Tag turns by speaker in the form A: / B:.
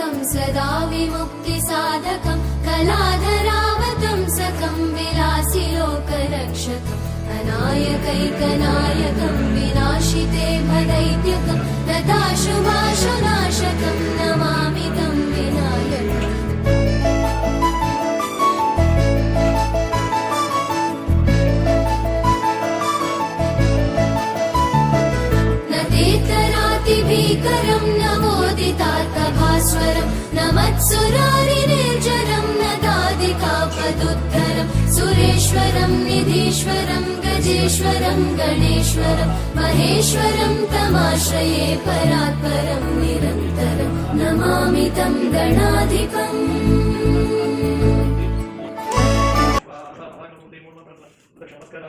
A: तारकं सदा विमुक्तिसाधकं कलाधरावतंसकं विलासि लोकरक्षकम् अनायकैकनायकं विनाशिते भदैत्यकं नताशुभाशुनाशकं नमामि तं विनायकम् भीकरं नवोदितार्कभास्वरं नमत्सुरारिनिर्जरं नदादिकापदुद्धरं सुरेश्वरं निधीश्वरं गजेश्वरं गणेश्वरं महेश्वरं तमाश्रये परात्परं निरन्तरं नमामि तं गणाधिपम्।
B: नमस्कार